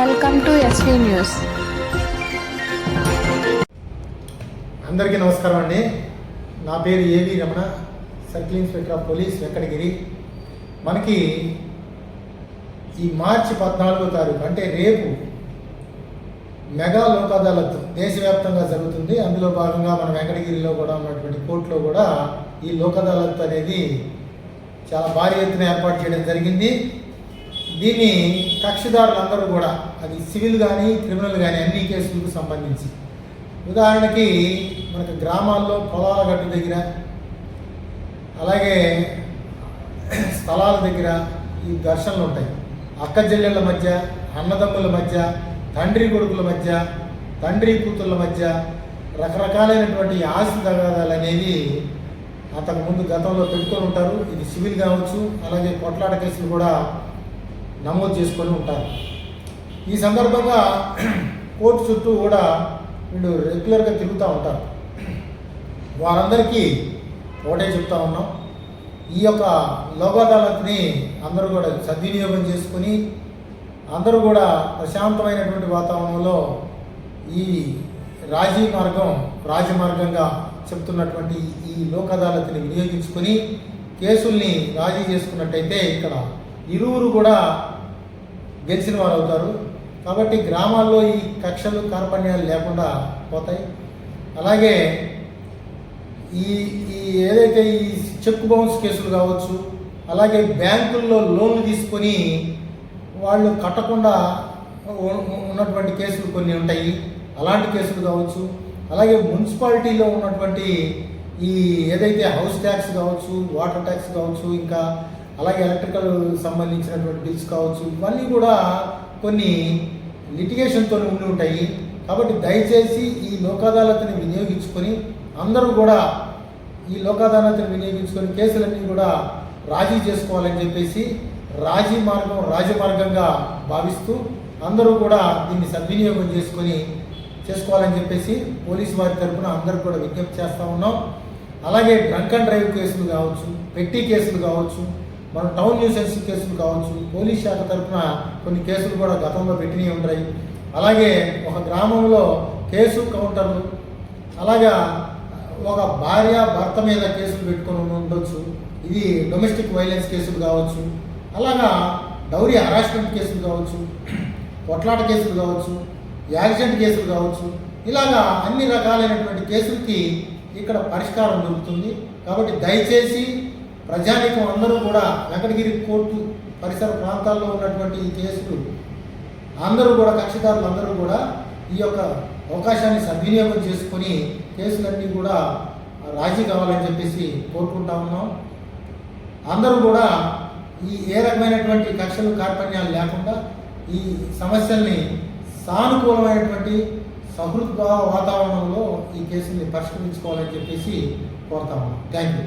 Welcome to SV news. అందరికీ నమస్కారం అండి. నా పేరు ఏవి Ramana, circle inspector of police Venkatagiri. మనకి ఈ మార్చి 14వ తారీఖు అంటే రేపు మెగా లోక్ అదాలత్ దేశవ్యాప్తంగా జరుగుతుంది. అందులో భాగంగా మన వెంకటగిరిలో కూడా ఉన్నటువంటి కోర్టులో కూడా ఈ లోక్ అదాలత్ అనేది చాలా భారీ ఎత్తున ఏర్పాటు చేయడం జరిగింది. దీన్ని కక్షిదారులందరూ కూడా, అది సివిల్ కానీ క్రిమినల్ కానీ అన్ని కేసులకు సంబంధించి, ఉదాహరణకి మనకు గ్రామాల్లో పొలాల గట్టు దగ్గర, అలాగే స్థలాల దగ్గర ఈ ఘర్షణలు ఉంటాయి. అక్క చెల్లెళ్ళ మధ్య, అన్నదమ్ముల మధ్య, తండ్రి కొడుకుల మధ్య, తండ్రి కూతుళ్ళ మధ్య రకరకాలైనటువంటి ఆస్తి తగాదాలు అనేది అంతకుముందు గతంలో పెట్టుకొని ఉంటారు. ఇది సివిల్ కావచ్చు, అలాగే కొట్లాట కేసులు కూడా నమోదు చేసుకొని ఉంటారు. ఈ సందర్భంగా కోర్టు చుట్టూ కూడా వీళ్ళు రెగ్యులర్గా తిరుగుతూ ఉంటారు. వారందరికీ ఒకటే చెప్తా ఉన్నాం, ఈ యొక్క లోక్ అదాలత్ని అందరూ కూడా సద్వినియోగం చేసుకుని అందరూ కూడా ప్రశాంతమైనటువంటి వాతావరణంలో ఈ రాజమార్గంగా చెప్తున్నటువంటి ఈ లోక్ అదాలత్ని వినియోగించుకొని కేసుల్ని రాజీ చేసుకున్నట్టయితే ఇక్కడ ఇరువురు కూడా గెలిచిన వారు అవుతారు. కాబట్టి గ్రామాల్లో ఈ కక్షలు కార్పణ్యాలు లేకుండా పోతాయి. అలాగే ఈ ఏదైతే ఈ చెక్ బౌన్స్ కేసులు కావచ్చు, అలాగే బ్యాంకుల్లో లోన్లు తీసుకొని వాళ్ళు కట్టకుండా ఉన్నటువంటి కేసులు కొన్ని ఉంటాయి, అలాంటి కేసులు కావచ్చు. అలాగే మున్సిపాలిటీలో ఉన్నటువంటి ఈ ఏదైతే హౌస్ ట్యాక్స్ కావచ్చు, వాటర్ ట్యాక్స్ కావచ్చు, ఇంకా అలాగే ఎలక్ట్రికల్ సంబంధించినటువంటి బిల్స్ కావచ్చు, ఇవన్నీ కూడా కొన్ని లిటిగేషన్తో ఉండి ఉంటాయి. కాబట్టి దయచేసి ఈ లోక్ అదాలత్ని వినియోగించుకొని అందరూ కూడా ఈ లోక్ అదాలత్ని వినియోగించుకొని కేసులన్నీ కూడా రాజీ చేసుకోవాలని చెప్పేసి రాజమార్గంగా భావిస్తూ అందరూ కూడా దీన్ని సద్వినియోగం చేసుకోవాలని చెప్పేసి పోలీసు వారి తరఫున అందరూ కూడా విజ్ఞప్తి చేస్తూ ఉన్నాం. అలాగే డ్రంక్ అండ్ డ్రైవ్ కేసులు కావచ్చు, పెట్టి కేసులు కావచ్చు, మన టౌన్ న్యూసెన్స్ కేసులు కావచ్చు, పోలీస్ శాఖ తరఫున కొన్ని కేసులు కూడా గతంలో పెట్టినవి ఉంటాయి. అలాగే ఒక గ్రామంలో కేసు కౌంటర్లు, అలాగా ఒక భార్య భర్త మీద కేసులు పెట్టుకొని ఉండొచ్చు, ఇది డొమెస్టిక్ వైలెన్స్ కేసులు కావచ్చు, అలాగా డౌరీ హరాస్మెంట్ కేసులు కావచ్చు, కొట్లాట కేసులు కావచ్చు, యాక్సిడెంట్ కేసులు కావచ్చు, ఇలాగా అన్ని రకాలైనటువంటి కేసులకి ఇక్కడ పరిష్కారం దొరుకుతుంది. కాబట్టి దయచేసి ప్రజానీకం అందరూ కూడా వెంకటగిరి కోర్టు పరిసర ప్రాంతాల్లో ఉన్నటువంటి ఈ కేసులు అందరూ కూడా కక్షిదారులు అందరూ కూడా ఈ యొక్క అవకాశాన్ని సద్వినియోగం చేసుకొని కేసులన్నీ కూడా రాజీ కావాలని చెప్పేసి కోరుకుంటా ఉన్నాం. అందరూ కూడా ఏ రకమైనటువంటి కక్షలు కార్పణ్యాలు లేకుండా ఈ సమస్యల్ని సానుకూలమైనటువంటి సహృద్భావ వాతావరణంలో ఈ కేసుల్ని పరిష్కరించుకోవాలని చెప్పేసి కోరుతా ఉన్నాం. Thank you.